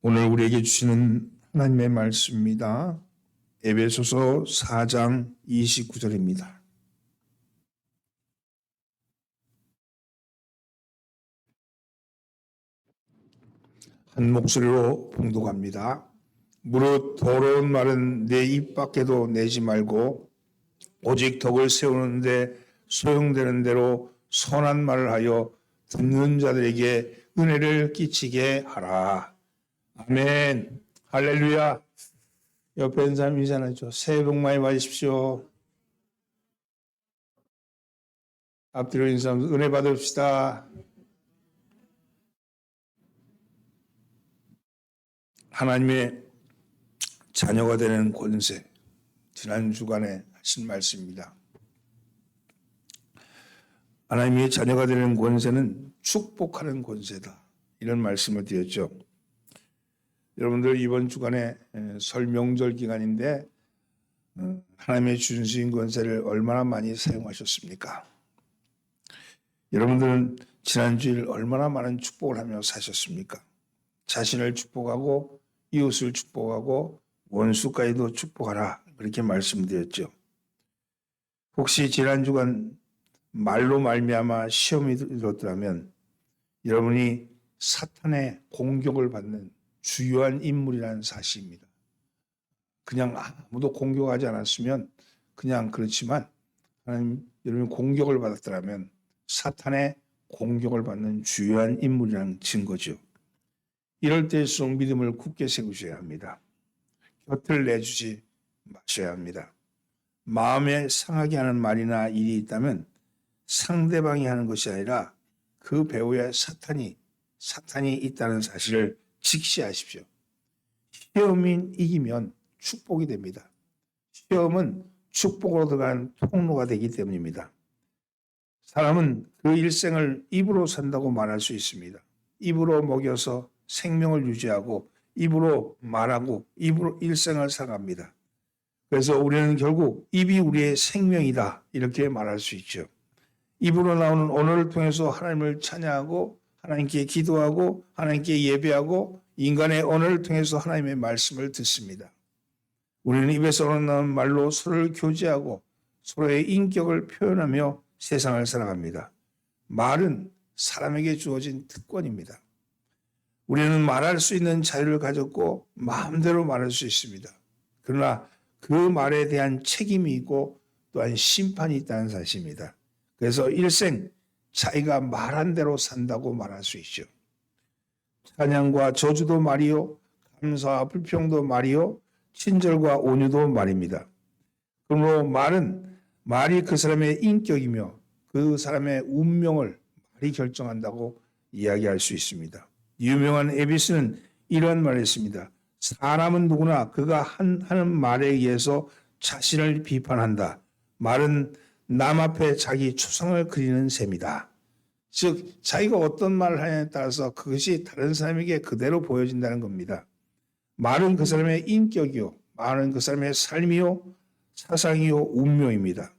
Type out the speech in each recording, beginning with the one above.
오늘 우리에게 주시는 하나님의 말씀입니다. 에베소서 4장 29절입니다. 한 목소리로 봉독합니다. 무릇 더러운 말은 내 입 밖에도 내지 말고 오직 덕을 세우는데 소용되는 대로 선한 말을 하여 듣는 자들에게 은혜를 끼치게 하라. 아멘. 할렐루야. 옆에 있는 사람 인사하죠. 새해 복 많이 받으십시오. 앞뒤로 인사하면서 은혜 받읍시다. 하나님의 자녀가 되는 권세, 지난 주간에 하신 말씀입니다. 하나님의 자녀가 되는 권세는 축복하는 권세다, 이런 말씀을 드렸죠. 여러분들 이번 주간에 설 명절 기간인데 하나님의 준수인 권세를 얼마나 많이 사용하셨습니까? 여러분들은 지난주일 얼마나 많은 축복을 하며 사셨습니까? 자신을 축복하고 이웃을 축복하고 원수까지도 축복하라, 그렇게 말씀드렸죠. 혹시 지난 주간 말로 말미암아 시험이 들었더라면 여러분이 사탄의 공격을 받는 주요한 인물이라는 사실입니다. 그냥 아무도 공격하지 않았으면 그냥 그렇지만 하나님, 여러분이 공격을 받았더라면 사탄의 공격을 받는 주요한 인물이라는 증거죠. 이럴 때일수록 믿음을 굳게 세우셔야 합니다. 곁을 내주지 마셔야 합니다. 마음에 상하게 하는 말이나 일이 있다면 상대방이 하는 것이 아니라 그 배후에 사탄이 있다는 사실을 직시하십시오. 시험이 이기면 축복이 됩니다. 시험은 축복으로 들어간 통로가 되기 때문입니다. 사람은 그 일생을 입으로 산다고 말할 수 있습니다. 입으로 먹여서 생명을 유지하고 입으로 말하고 입으로 일생을 살아갑니다. 그래서 우리는 결국 입이 우리의 생명이다, 이렇게 말할 수 있죠. 입으로 나오는 언어를 통해서 하나님을 찬양하고 하나님께 기도하고 하나님께 예배하고 인간의 언어를 통해서 하나님의 말씀을 듣습니다. 우리는 입에서 나오는 말로 서로를 교제하고 서로의 인격을 표현하며 세상을 살아갑니다. 말은 사람에게 주어진 특권입니다. 우리는 말할 수 있는 자유를 가졌고 마음대로 말할 수 있습니다. 그러나 그 말에 대한 책임이 있고 또한 심판이 있다는 사실입니다. 그래서 일생 자기가 말한 대로 산다고 말할 수 있죠. 찬양과 저주도 말이요, 감사와 불평도 말이요, 친절과 온유도 말입니다. 그러므로 말이 그 사람의 인격이며 그 사람의 운명을 말이 결정한다고 이야기할 수 있습니다. 유명한 에비스는 이러한 말을 했습니다. 사람은 누구나 그가 하는 말에 의해서 자신을 비판한다. 말은 남 앞에 자기 추상을 그리는 셈이다. 즉 자기가 어떤 말을 하냐에 따라서 그것이 다른 사람에게 그대로 보여진다는 겁니다. 말은 그 사람의 인격이요, 말은 그 사람의 삶이요, 사상이요, 운명입니다.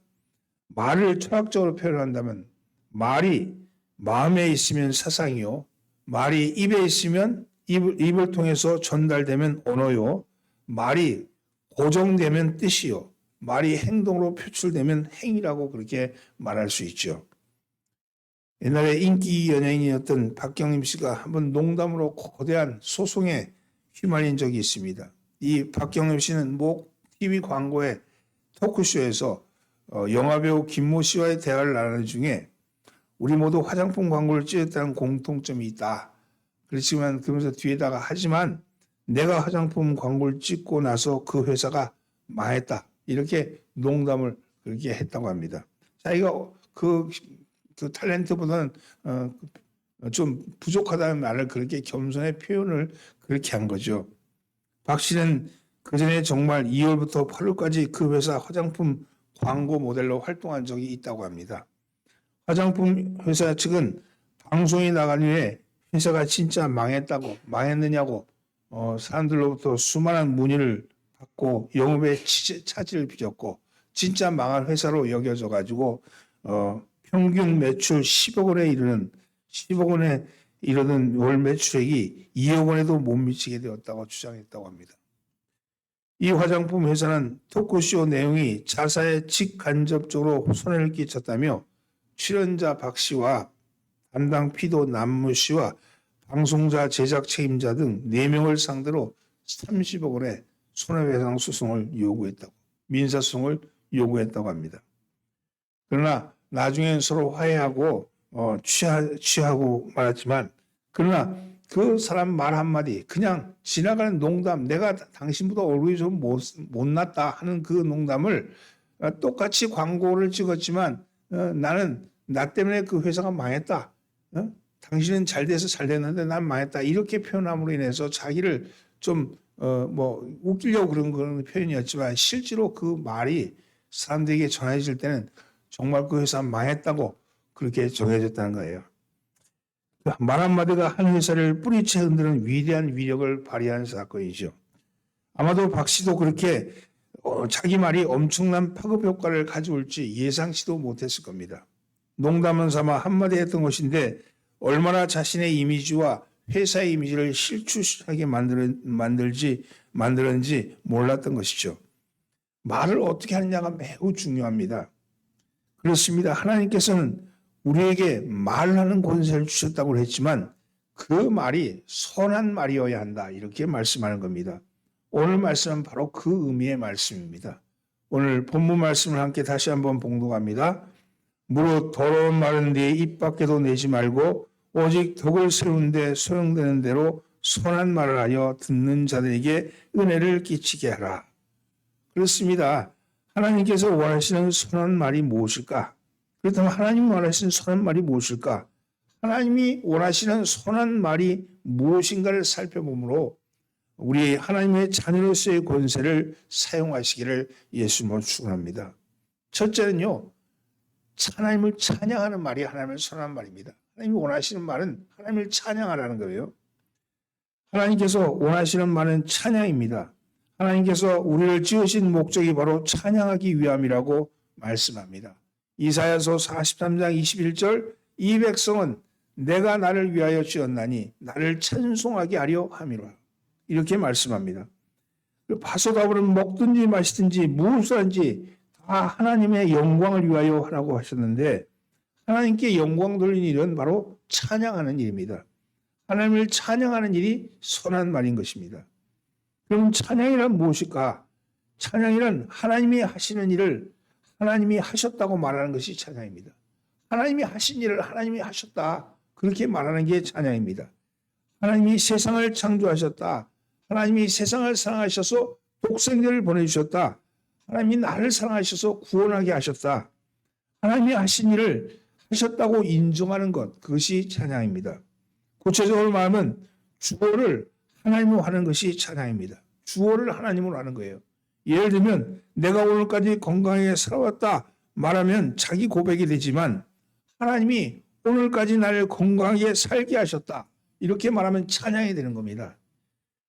말을 철학적으로 표현한다면 말이 마음에 있으면 사상이요, 말이 입에 있으면 입을 통해서 전달되면 언어요, 말이 고정되면 뜻이요, 말이 행동으로 표출되면 행위라고 그렇게 말할 수 있죠. 옛날에 인기 연예인이었던 박경림 씨가 한번 농담으로 거대한 소송에 휘말린 적이 있습니다. 이 박경림 씨는 모 TV 광고의 토크쇼에서 영화배우 김모 씨와의 대화를 나누는 중에 우리 모두 화장품 광고를 찍었다는 공통점이 있다. 그렇지만 그러면서 뒤에다가 하지만 내가 화장품 광고를 찍고 나서 그 회사가 망했다, 이렇게 농담을 그렇게 했다고 합니다. 자기가 그 탤런트보다는 좀 부족하다는 말을 그렇게 겸손의 표현을 그렇게 한 거죠. 박 씨는 그 전에 정말 2월부터 8월까지 그 회사 화장품 광고 모델로 활동한 적이 있다고 합니다. 화장품 회사 측은 방송이 나간 후에 회사가 진짜 망했느냐고 사람들로부터 수많은 문의를 받고 영업에 차질을 빚었고 진짜 망한 회사로 여겨져 가지고 평균 매출 10억 원에 이르는 10억 원의 이르던 월 매출액이 2억 원에도 못 미치게 되었다고 주장했다고 합니다. 이 화장품 회사는 토크쇼 내용이 자사에 직간접적으로 손해를 끼쳤다며 출연자 박 씨와 담당 피도 남무 씨와 방송자 제작 책임자 등 4명을 상대로 30억 원의 손해배상 소송을 요구했다고, 민사소송을 요구했다고 합니다. 그러나 나중엔 서로 화해하고 취하고 말았지만, 그러나 그 사람 말 한마디, 그냥 지나가는 농담, 내가 당신보다 얼굴이 좀 못났다 하는 그 농담을 똑같이 광고를 찍었지만 나는 나 때문에 그 회사가 망했다. 당신은 잘 돼서 잘 됐는데 난 망했다. 이렇게 표현함으로 인해서 자기를 좀 웃기려고 그런 표현이었지만 실제로 그 말이 사람들에게 전해질 때는 정말 그 회사 망했다고 그렇게 정해졌다는 거예요. 말 한마디가 한 회사를 뿌리채 흔드는 위대한 위력을 발휘한 사건이죠. 아마도 박 씨도 그렇게 자기 말이 엄청난 파급 효과를 가져올지 예상치도 못했을 겁니다. 농담은 삼아 한마디 했던 것인데 얼마나 자신의 이미지와 회사의 이미지를 실추하게 만들었는지 몰랐던 것이죠. 말을 어떻게 하느냐가 매우 중요합니다. 그렇습니다. 하나님께서는 우리에게 말하는 권세를 주셨다고 했지만 그 말이 선한 말이어야 한다. 이렇게 말씀하는 겁니다. 오늘 말씀은 바로 그 의미의 말씀입니다. 오늘 본문 말씀을 함께 다시 한번 봉독합니다. 무릇 더러운 말은 네 입 밖에도 내지 말고 오직 덕을 세우는데 소용되는 대로 선한 말을 하여 듣는 자들에게 은혜를 끼치게 하라. 그렇습니다. 하나님께서 원하시는 선한 말이 무엇일까? 그렇다면 하나님이 원하시는 선한 말이 무엇일까? 하나님이 원하시는 선한 말이 무엇인가를 살펴보므로 우리 하나님의 자녀로서의 권세를 사용하시기를 예수님으로 축원합니다. 첫째는요, 하나님을 찬양하는 말이 하나님의 선한 말입니다. 하나님이 원하시는 말은 하나님을 찬양하라는 거예요. 하나님께서 원하시는 말은 찬양입니다. 하나님께서 우리를 지으신 목적이 바로 찬양하기 위함이라고 말씀합니다. 이사야서 43장 21절 이 백성은 내가 나를 위하여 지었나니 나를 찬송하게 하려 함이라. 이렇게 말씀합니다. 파소다불은 먹든지 마시든지 무엇을 하든지 다 하나님의 영광을 위하여 하라고 하셨는데 하나님께 영광 돌리는 일은 바로 찬양하는 일입니다. 하나님을 찬양하는 일이 선한 말인 것입니다. 그럼 찬양이란 무엇일까? 찬양이란 하나님이 하시는 일을 하나님이 하셨다고 말하는 것이 찬양입니다. 하나님이 하신 일을 하나님이 하셨다. 그렇게 말하는 게 찬양입니다. 하나님이 세상을 창조하셨다. 하나님이 세상을 사랑하셔서 독생자를 보내주셨다. 하나님이 나를 사랑하셔서 구원하게 하셨다. 하나님이 하신 일을 하셨다고 인정하는 것, 그것이 찬양입니다. 구체적으로 말하면 주어를 하나님으로 하는 것이 찬양입니다. 주어를 하나님으로 하는 거예요. 예를 들면 내가 오늘까지 건강하게 살아왔다 말하면 자기 고백이 되지만 하나님이 오늘까지 나를 건강하게 살게 하셨다 이렇게 말하면 찬양이 되는 겁니다.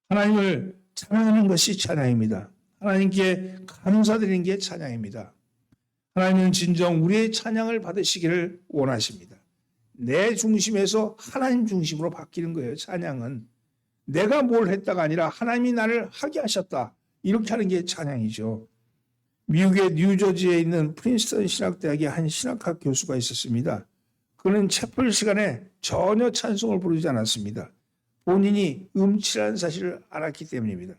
하나님을 찬양하는 것이 찬양입니다. 하나님께 감사드리는 게 찬양입니다. 하나님은 진정 우리의 찬양을 받으시기를 원하십니다. 내 중심에서 하나님 중심으로 바뀌는 거예요. 찬양은 내가 뭘 했다가 아니라 하나님이 나를 하게 하셨다. 이렇게 하는 게 찬양이죠. 미국의 뉴저지에 있는 프린스턴 신학대학의 한 신학학 교수가 있었습니다. 그는 채플 시간에 전혀 찬송을 부르지 않았습니다. 본인이 음치라는 사실을 알았기 때문입니다.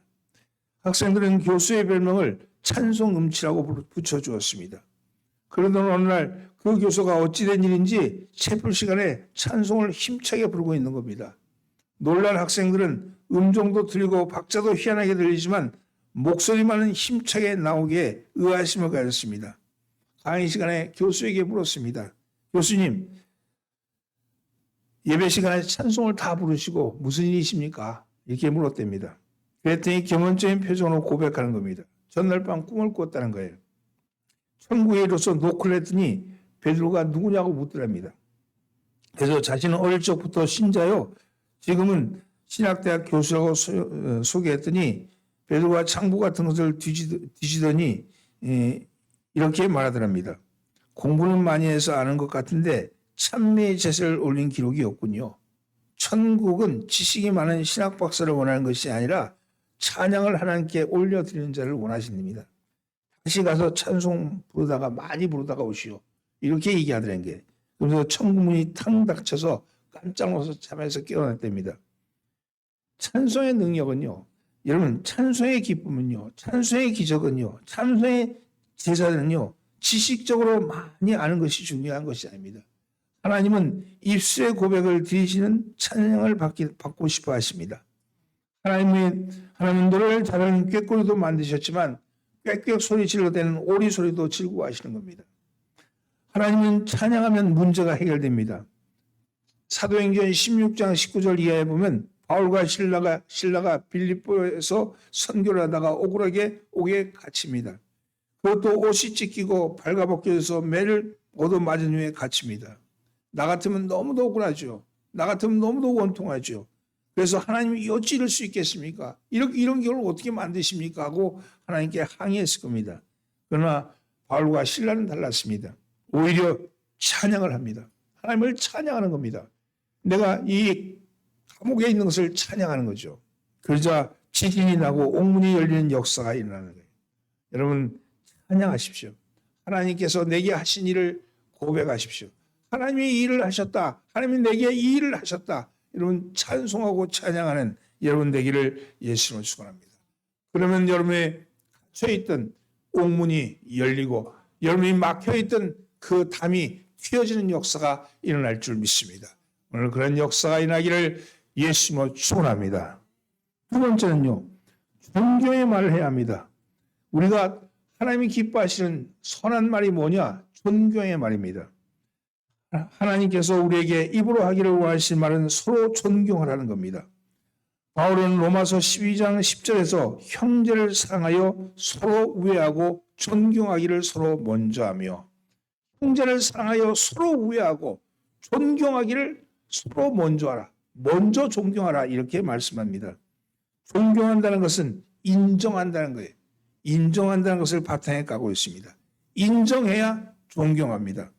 학생들은 교수의 별명을 찬송 음치라고 붙여주었습니다. 그러던 어느 날 그 교수가 어찌된 일인지 채플 시간에 찬송을 힘차게 부르고 있는 겁니다. 놀란 학생들은 음정도 들리고 박자도 희한하게 들리지만 목소리만은 힘차게 나오기에 의아심을 가졌습니다. 강의 시간에 교수에게 물었습니다. 교수님, 예배 시간에 찬송을 다 부르시고 무슨 일이십니까? 이렇게 물었답니다. 그랬더니 겸언적인 표정으로 고백하는 겁니다. 전날 밤 꿈을 꿨다는 거예요. 천국에 이르러서 노크를 했더니 베드로가 누구냐고 묻더랍니다. 그래서 자신은 어릴 적부터 신자요. 지금은 신학대학 교수라고 소개했더니 베드로가 창부 같은 것을 뒤지더니 이렇게 말하더랍니다. 공부는 많이 해서 아는 것 같은데 찬미의 제사를 올린 기록이 없군요. 천국은 지식이 많은 신학 박사를 원하는 것이 아니라 찬양을 하나님께 올려드리는 자를 원하십니다. 다시 가서 찬송 부르다가 많이 부르다가 오시오. 이렇게 얘기하더라는 게. 그래서 천국문이 탕 닥쳐서 깜짝 놀라서 잠에서 깨어났답니다. 찬송의 능력은요. 여러분 찬송의 기쁨은요. 찬송의 기적은요. 찬송의 제사는요. 지식적으로 많이 아는 것이 중요한 것이 아닙니다. 하나님은 입술의 고백을 드리시는 찬양을 받고 싶어 하십니다. 하나님은 노래를 잘하는 꾀꼬리도 만드셨지만 꽥꽥 소리 질러대는 오리 소리도 즐거워하시는 겁니다. 하나님은 찬양하면 문제가 해결됩니다. 사도행전 16장 19절 이하에 보면 바울과 신라가 빌립보에서 선교를 하다가 억울하게 옥에 갇힙니다. 그것도 옷이 찢기고 발가벗겨져서 매를 얻어맞은 후에 갇힙니다. 나 같으면 너무도 억울하죠. 나 같으면 너무도 원통하죠. 그래서 하나님이 어찌 이럴 수 있겠습니까? 이런 경우를 어떻게 만드십니까? 하고 하나님께 항의했을 겁니다. 그러나 바울과 신라는 달랐습니다. 오히려 찬양을 합니다. 하나님을 찬양하는 겁니다. 내가 이 감옥에 있는 것을 찬양하는 거죠. 그러자 지진이 나고 옥문이 열리는 역사가 일어나는 거예요. 여러분 찬양하십시오. 하나님께서 내게 하신 일을 고백하십시오. 하나님이 이 일을 하셨다. 하나님이 내게 이 일을 하셨다. 여러분 찬송하고 찬양하는 여러분 되기를 예수님으로 축원합니다. 그러면 여러분의 갇혀있던 옥문이 열리고 여러분이 막혀있던 그 담이 휘어지는 역사가 일어날 줄 믿습니다. 오늘 그런 역사가 일어나기를 예수님으로 축원합니다. 두 번째는요. 존경의 말을 해야 합니다. 우리가 하나님이 기뻐하시는 선한 말이 뭐냐? 존경의 말입니다. 하나님께서 우리에게 입으로 하기를 원하시는 말은 서로 존경하라는 겁니다. 바울은 로마서 12장 10절에서 형제를 사랑하여 서로 우애하고 존경하기를 서로 먼저 하며 형제를 사랑하여 서로 우애하고 존경하기를 서로 먼저 하라. 먼저 존경하라 이렇게 말씀합니다. 존경한다는 것은 인정한다는 거예요. 인정한다는 것을 바탕에 까고 있습니다. 인정해야 존경합니다.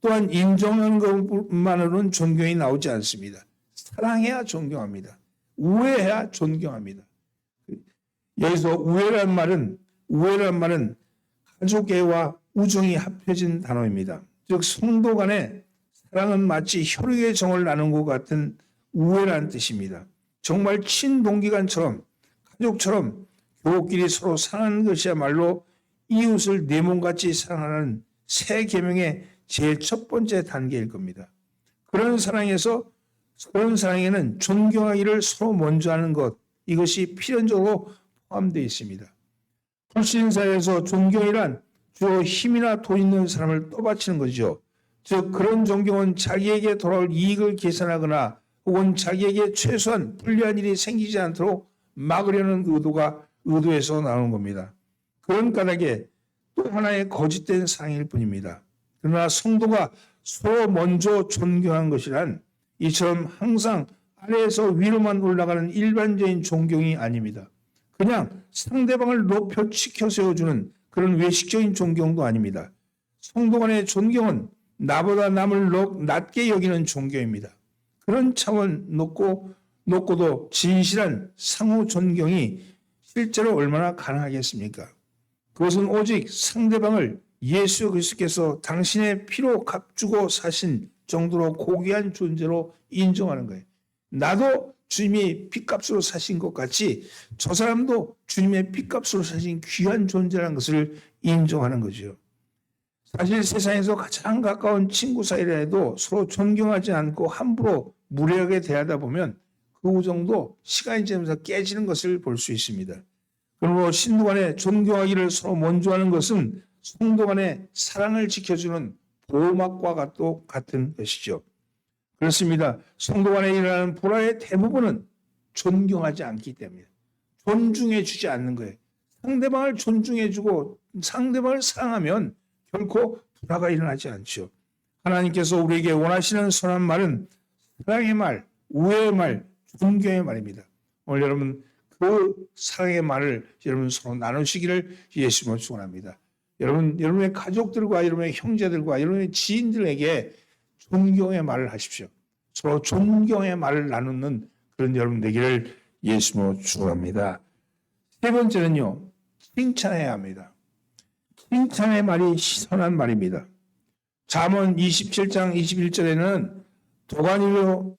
또한 인정하는 것만으로는 존경이 나오지 않습니다. 사랑해야 존경합니다. 우애해야 존경합니다. 여기서 우애란 말은 가족애와 우정이 합해진 단어입니다. 즉 성도 간의 사랑은 마치 혈육의 정을 나눈 것 같은 우애라는 뜻입니다. 정말 친동기간처럼 가족처럼 교우끼리 서로 사랑하는 것이야말로 이웃을 내 몸같이 사랑하는 새 계명의 제일 첫 번째 단계일 겁니다. 그런 사랑에는 존경하기를 서로 먼저 하는 것, 이것이 필연적으로 포함되어 있습니다. 불신사에서 존경이란 주로 힘이나 돈 있는 사람을 떠받치는 것이죠. 즉 그런 존경은 자기에게 돌아올 이익을 계산하거나 혹은 자기에게 최소한 불리한 일이 생기지 않도록 막으려는 의도에서 나오는 겁니다. 그런 까닭에 또 하나의 거짓된 사랑일 뿐입니다. 그러나 성도가 서로 먼저 존경한 것이란 이처럼 항상 아래에서 위로만 올라가는 일반적인 존경이 아닙니다. 그냥 상대방을 높여 치켜 세워주는 그런 외식적인 존경도 아닙니다. 성도 간의 존경은 나보다 남을 낮게 여기는 존경입니다. 그런 차원 높고도 진실한 상호 존경이 실제로 얼마나 가능하겠습니까? 그것은 오직 상대방을 예수 그리스도께서 당신의 피로 값주고 사신 정도로 고귀한 존재로 인정하는 거예요. 나도 주님이 피값으로 사신 것 같이 저 사람도 주님의 피값으로 사신 귀한 존재라는 것을 인정하는 거죠. 사실 세상에서 가장 가까운 친구 사이라 해도 서로 존경하지 않고 함부로 무례하게 대하다 보면 그 우정도 시간이 지나면서 깨지는 것을 볼 수 있습니다. 그러므로 신도 간에 존경하기를 서로 먼저 하는 것은 성도 간의 사랑을 지켜주는 보호막과 같은 것이죠. 그렇습니다. 성도 간에 일어나는 불화의 대부분은 존경하지 않기 때문에 존중해 주지 않는 거예요. 상대방을 존중해 주고 상대방을 사랑하면 결코 불화가 일어나지 않죠. 하나님께서 우리에게 원하시는 선한 말은 사랑의 말, 우애의 말, 존경의 말입니다. 오늘 여러분 그 사랑의 말을 여러분 서로 나누시기를 예수님으로 축원합니다. 여러분의 가족들과 여러분의 형제들과 여러분의 지인들에게 존경의 말을 하십시오. 서로 존경의 말을 나누는 그런 여러분 되기를 예수로 축원합니다. 세 번째는요, 칭찬해야 합니다. 칭찬의 말이 선한 말입니다. 잠언 27장 21절에는 도가니로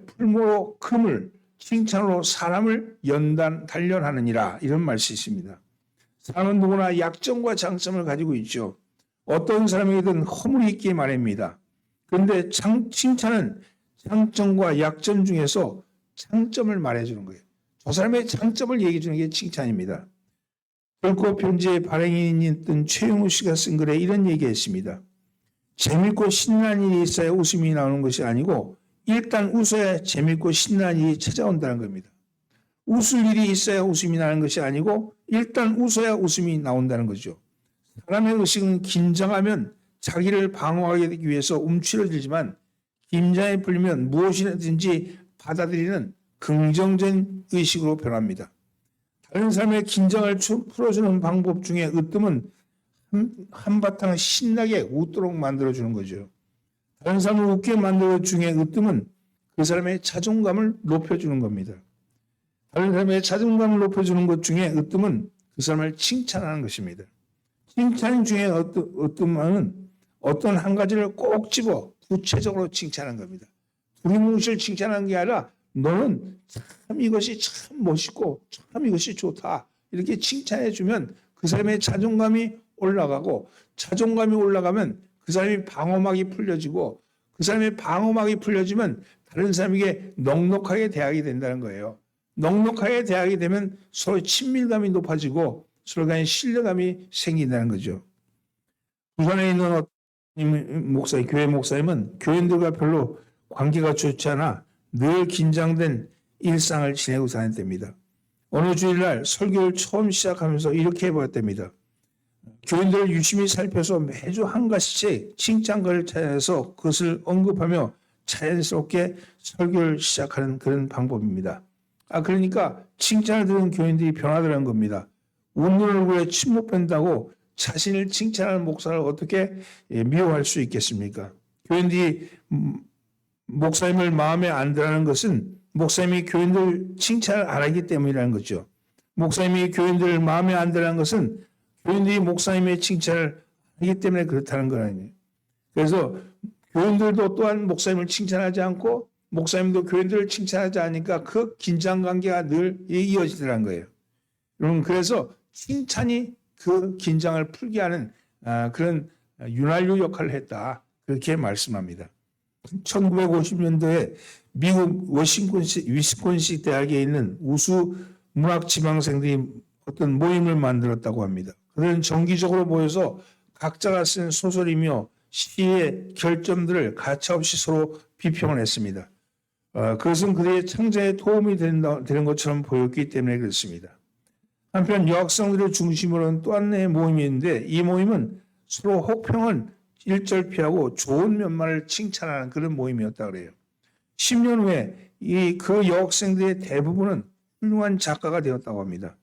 풀무로 금을 칭찬으로 사람을 단련하느니라 이런 말씀이 있습니다. 사람은 누구나 약점과 장점을 가지고 있죠. 어떤 사람에게든 허물이 있기 마련입니다. 그런데 칭찬은 장점과 약점 중에서 장점을 말해주는 거예요. 저 사람의 장점을 얘기해 주는 게 칭찬입니다. 결코 편지의 발행인이 있던 최용우 씨가 쓴 글에 이런 얘기했습니다. 재밌고 신나는 일이 있어야 웃음이 나오는 것이 아니고 일단 웃어야 재밌고 신나는 일이 찾아온다는 겁니다. 웃을 일이 있어야 웃음이 나는 것이 아니고 일단 웃어야 웃음이 나온다는 거죠. 사람의 의식은 긴장하면 자기를 방어하기 위해서 움츠러들지만 긴장에 풀리면 무엇이든지 받아들이는 긍정적인 의식으로 변합니다. 다른 사람의 긴장을 풀어주는 방법 중에 으뜸은 한바탕 신나게 웃도록 만들어주는 거죠. 다른 사람을 웃게 만들어 중에 으뜸은 그 사람의 자존감을 높여주는 겁니다. 다른 사람의 자존감을 높여주는 것 중에 으뜸은 그 사람을 칭찬하는 것입니다. 칭찬 중에 으뜸은 어떤 한 가지를 꼭 집어 구체적으로 칭찬하는 겁니다. 두리뭉실 칭찬하는 게 아니라 너는 참 이것이 참 멋있고 참 이것이 좋다 이렇게 칭찬해 주면 그 사람의 자존감이 올라가고 자존감이 올라가면 그 사람이 방어막이 풀려지고 그 사람의 방어막이 풀려지면 다른 사람에게 넉넉하게 대하게 된다는 거예요. 넉넉하게 대하게 되면 서로 친밀감이 높아지고 서로 간의 신뢰감이 생긴다는 거죠. 부산에 있는 어떤 교회 목사님은 교인들과 별로 관계가 좋지 않아 늘 긴장된 일상을 지내고 다녔답니다. 어느 주일날 설교를 처음 시작하면서 이렇게 해보았답니다. 교인들을 유심히 살펴서 매주 한 가지씩 칭찬글을 찾아서 그것을 언급하며 자연스럽게 설교를 시작하는 그런 방법입니다. 그러니까 칭찬을 들은 교인들이 변하더라는 겁니다. 웃는 얼굴에 침 못 뺀다고 자신을 칭찬하는 목사를 어떻게 미워할 수 있겠습니까? 교인들이 목사님을 마음에 안 들어하는 것은 목사님이 교인들 칭찬을 안 하기 때문이라는 거죠. 목사님이 교인들을 마음에 안 들어하는 것은 교인들이 목사님의 칭찬을 하기 때문에 그렇다는 거 아니에요. 그래서 교인들도 또한 목사님을 칭찬하지 않고 목사님도 교인들을 칭찬하지 않으니까 그 긴장 관계가 늘 이어지더라는 거예요. 여러분 그래서 칭찬이 그 긴장을 풀게 하는 그런 윤활유 역할을 했다. 그렇게 말씀합니다. 1950년도에 미국 위스콘신 대학에 있는 우수 문학 지망생들이 어떤 모임을 만들었다고 합니다. 그들은 정기적으로 모여서 각자가 쓴 소설이며 시의 결점들을 가차없이 서로 비평을 했습니다. 그것은 그들의 창작에 도움이 되는 것처럼 보였기 때문에 그렇습니다. 한편 여학생들을 중심으로 한 또 하나의 모임이 있는데 이 모임은 서로 혹평은 일절피하고 좋은 면만을 칭찬하는 그런 모임이었다 그래요. 10년 후에 그 여학생들의 대부분은 훌륭한 작가가 되었다고 합니다.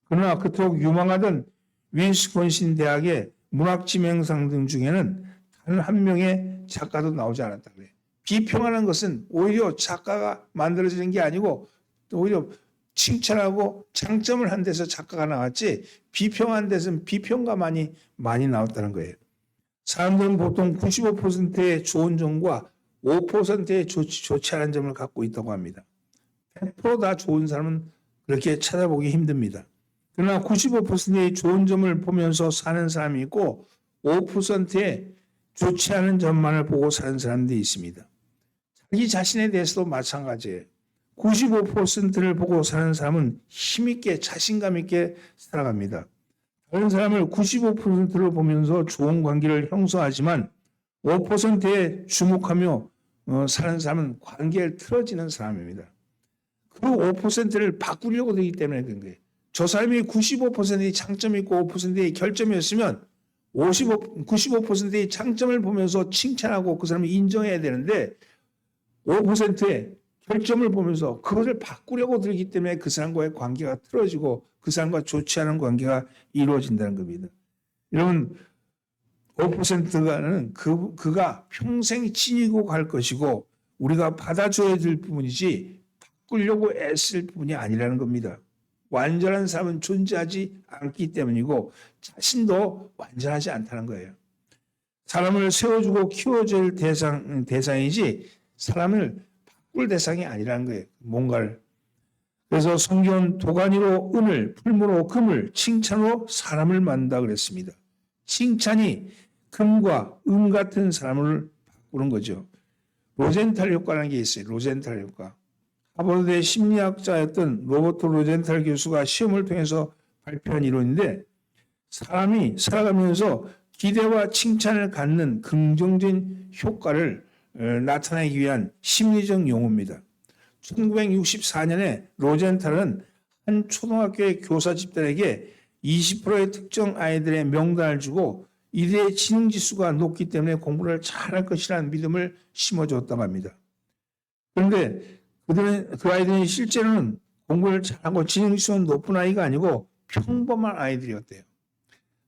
그러나 그토록 유망하던 위스콘신 대학의 문학지명상 등 중에는 단 한 명의 작가도 나오지 않았다 그래요. 비평하는 것은 오히려 작가가 만들어지는 게 아니고 오히려 칭찬하고 장점을 한 데서 작가가 나왔지 비평한 데서는 비평가만이 많이 나왔다는 거예요. 사람들은 보통 95%의 좋은 점과 5%의 좋지 않은 점을 갖고 있다고 합니다. 100% 다 좋은 사람은 그렇게 찾아보기 힘듭니다. 그러나 95%의 좋은 점을 보면서 사는 사람이 있고 5%의 좋지 않은 점만을 보고 사는 사람들이 있습니다. 자기 자신에 대해서도 마찬가지예요. 95%를 보고 사는 사람은 힘있게 자신감 있게 살아갑니다. 다른 사람을 95%를 보면서 좋은 관계를 형성하지만 5%에 주목하며 사는 사람은 관계를 틀어지는 사람입니다. 그 5%를 바꾸려고 되기 때문에 그런 거예요. 저 사람이 95%의 장점이 있고 5%의 결점이었으면 95%의 장점을 보면서 칭찬하고 그 사람을 인정해야 되는데 5%의 결점을 보면서 그것을 바꾸려고 들기 때문에 그 사람과의 관계가 틀어지고 그 사람과 좋지 않은 관계가 이루어진다는 겁니다. 여러분 5%가는 그가 평생 지니고 갈 것이고 우리가 받아줘야 될 부분이지 바꾸려고 애쓸 부분이 아니라는 겁니다. 완전한 사람은 존재하지 않기 때문이고 자신도 완전하지 않다는 거예요. 사람을 세워주고 키워줄 대상이지 사람을 바꿀 대상이 아니라는 거예요. 뭔가를. 그래서 성경은 도가니로 은을, 풀무로 금을, 칭찬으로 사람을 만든다 그랬습니다. 칭찬이 금과 은 같은 사람을 바꾸는 거죠. 로젠탈 효과라는 게 있어요. 로젠탈 효과. 하버드대 심리학자였던 로버트 로젠탈 교수가 시험을 통해서 발표한 이론인데 사람이 살아가면서 기대와 칭찬을 갖는 긍정적인 효과를 나타내기 위한 심리적 용어입니다. 1964년에 로젠탈은 한 초등학교의 교사 집단에게 20%의 특정 아이들의 명단을 주고 이들의 지능지수가 높기 때문에 공부를 잘할 것이라는 믿음을 심어줬다고 합니다. 그런데 그 아이들이 실제로는 공부를 잘하고 지능지수가 높은 아이가 아니고 평범한 아이들이었대요.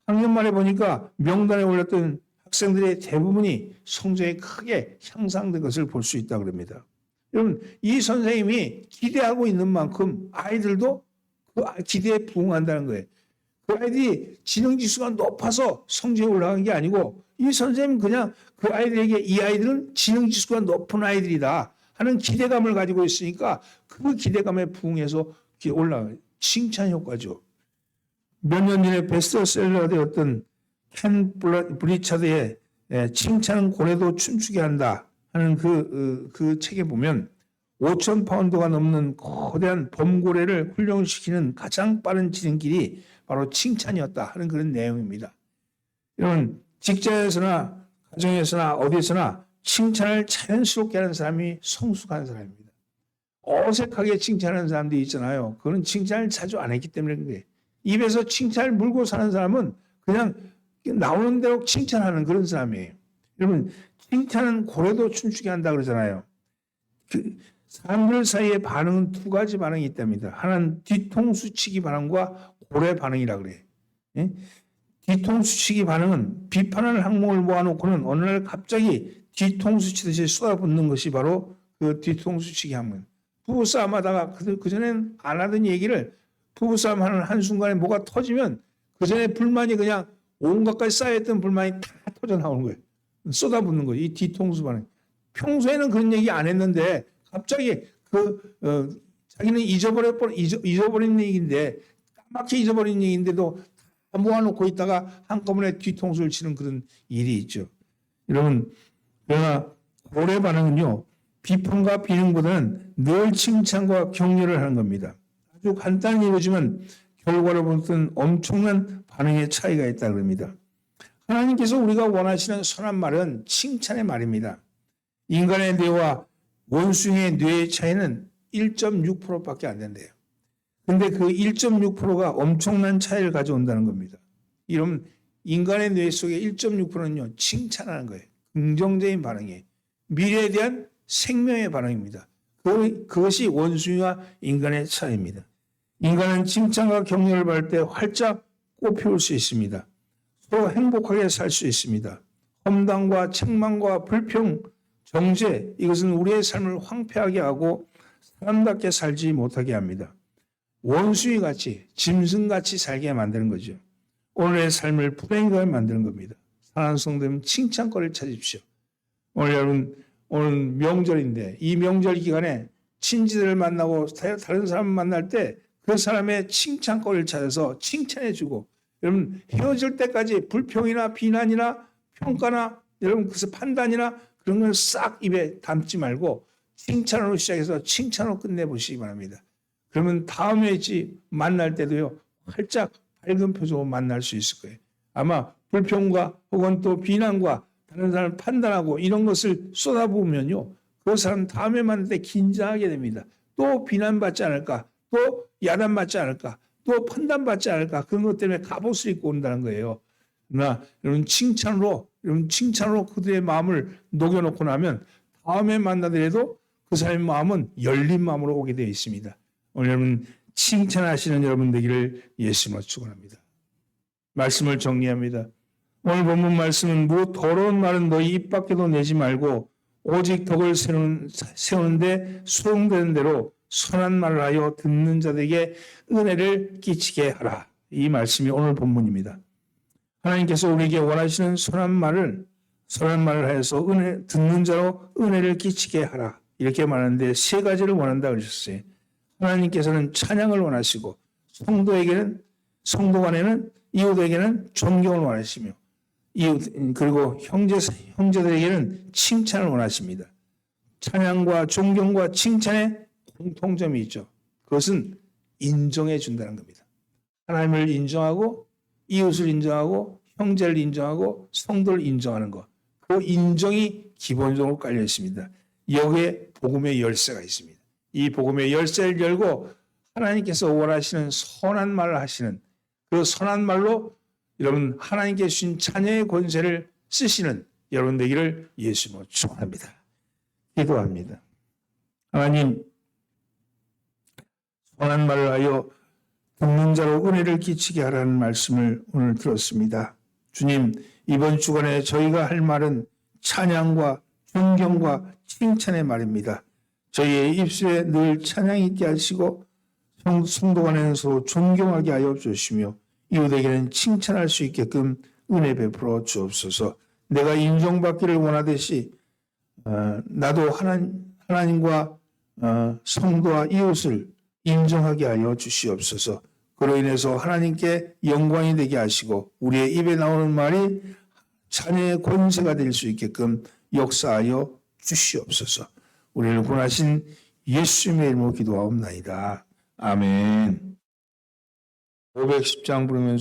학년 말에 보니까 명단에 올렸던 학생들의 대부분이 성적이 크게 향상된 것을 볼 수 있다고 합니다. 여러분, 이 선생님이 기대하고 있는 만큼 아이들도 그 기대에 부응한다는 거예요. 그 아이들이 지능지수가 높아서 성적이 올라간 게 아니고 이 선생님은 그냥 그 아이들에게 이 아이들은 지능지수가 높은 아이들이다 하는 기대감을 가지고 있으니까 그 기대감에 부응해서 올라가요. 칭찬 효과죠. 몇 년 전에 베스트셀러가 되었던 켄 브리차드의 칭찬은 고래도 춤추게 한다 하는 그 책에 보면 5,000파운드가 넘는 거대한 범고래를 훈련시키는 가장 빠른 지름길이 바로 칭찬이었다 하는 그런 내용입니다. 이런 직장에서나 가정에서나 어디서나 칭찬을 자연스럽게 하는 사람이 성숙한 사람입니다. 어색하게 칭찬하는 사람들이 있잖아요. 그건 칭찬을 자주 안 했기 때문에 그런 거예요. 입에서 칭찬을 물고 사는 사람은 그냥 나오는 대로 칭찬하는 그런 사람이에요. 여러분, 칭찬은 고래도 춤추게 한다 그러잖아요. 사람들 사이에 반응은 두 가지 반응이 있답니다. 하나는 뒤통수치기 반응과 고래 반응이라 그래요. 예? 뒤통수치기 반응은 비판하는 항목을 모아놓고는 어느 날 갑자기 뒤통수치듯이 쏟아붓는 것이 바로 그 뒤통수치기 항목. 부부싸움 하다가 그전엔 안 하던 얘기를 부부싸움 하는 한순간에 뭐가 터지면 그전에 불만이 그냥 온갖 가지 쌓여있던 불만이 다 터져 나오는 거예요. 쏟아붓는 거예요. 이 뒤통수 반응. 평소에는 그런 얘기 안 했는데 갑자기 자기는 잊어버린 얘기인데 까맣게 잊어버린 얘기인데도 다 모아놓고 있다가 한꺼번에 뒤통수를 치는 그런 일이 있죠. 여러분, 그러나 고래 반응은요, 비판과 비능보다는 늘 칭찬과 격려를 하는 겁니다. 아주 간단히 이루어지면 결과를 보는 엄청난 반응의 차이가 있다고 합니다. 하나님께서 우리가 원하시는 선한 말은 칭찬의 말입니다. 인간의 뇌와 원숭이의 뇌의 차이는 1.6%밖에 안 된대요. 근데 그 1.6%가 엄청난 차이를 가져온다는 겁니다. 이러면 인간의 뇌 속의 1.6%는요, 칭찬하는 거예요. 긍정적인 반응이에요. 미래에 대한 생명의 반응입니다. 그것이 원숭이와 인간의 차이입니다. 인간은 칭찬과 격려를 받을 때 활짝 꽃피울 수 있습니다. 서로 행복하게 살 수 있습니다. 험담과 책망과 불평, 정죄, 이것은 우리의 삶을 황폐하게 하고 사람답게 살지 못하게 합니다. 원숭이같이 짐승같이 살게 만드는 거죠. 오늘의 삶을 불행하게 만드는 겁니다. 사랑하는 성도님, 칭찬거리를 찾으십시오. 여러분, 오늘 명절인데 이 명절 기간에 친지들을 만나고 다른 사람을 만날 때 그 사람의 칭찬거리를 찾아서 칭찬해주고, 여러분 헤어질 때까지 불평이나 비난이나 평가나 여러분 그래서 판단이나 그런 걸 싹 입에 담지 말고 칭찬으로 시작해서 칭찬으로 끝내보시기 바랍니다. 그러면 다음에 만날 때도요, 활짝 밝은 표정으로 만날 수 있을 거예요. 아마 불평과 혹은 또 비난과 다른 사람을 판단하고 이런 것을 쏟아부으면요, 그 사람 다음에 만날 때 긴장하게 됩니다. 또 비난받지 않을까, 또 야단받지 않을까, 또 판단받지 않을까, 그런 것 때문에 갑옷을 입고 온다는 거예요. 그러나 여러분 칭찬으로 그들의 마음을 녹여놓고 나면 다음에 만나더라도 그 사람의 마음은 열린 마음으로 오게 되어 있습니다. 오늘 여러분 칭찬하시는 여러분 되기를 예수님으로 축원합니다. 말씀을 정리합니다. 오늘 본문 말씀은 더러운 말은 너희 입 밖에도 내지 말고 오직 덕을 세우는데 수용되는 대로 선한 말을 하여 듣는 자들에게 은혜를 끼치게 하라. 이 말씀이 오늘 본문입니다. 하나님께서 우리에게 원하시는 선한 말을 하여서 듣는 자로 은혜를 끼치게 하라. 이렇게 말하는데 세 가지를 원한다 그러셨어요. 하나님께서는 찬양을 원하시고 성도 간에는 이웃에게는 존경을 원하시며 그리고 형제들에게는 칭찬을 원하십니다. 찬양과 존경과 칭찬에 공통점이 있죠. 그것은 인정해 준다는 겁니다. 하나님을 인정하고 이웃을 인정하고 형제를 인정하고 성도를 인정하는 것. 그 인정이 기본적으로 깔려 있습니다. 여기에 복음의 열쇠가 있습니다. 이 복음의 열쇠를 열고 하나님께서 원하시는 선한 말을 하시는 그 선한 말로 여러분 하나님께 주신 자녀의 권세를 쓰시는 여러분 되기를 예수님으로 축원합니다. 기도합니다. 하나님, 선한 말을 하여 듣는 자로 은혜를 끼치게 하라는 말씀을 오늘 들었습니다. 주님, 이번 주간에 저희가 할 말은 찬양과 존경과 칭찬의 말입니다. 저희의 입술에 늘 찬양이 있게 하시고 성도 간에는 서로 존경하게 하여 주시며 이웃에게는 칭찬할 수 있게끔 은혜 베풀어 주옵소서. 내가 인정받기를 원하듯이 나도 하나님과 성도와 이웃을 인정하게 하여 주시옵소서. 그로 인해서 하나님께 영광이 되게 하시고 우리의 입에 나오는 말이 자녀의 권세가 될 수 있게끔 역사하여 주시옵소서. 우리를 구원하신 예수님의 이름으로 기도하옵나이다. 아멘. 510장 부르면서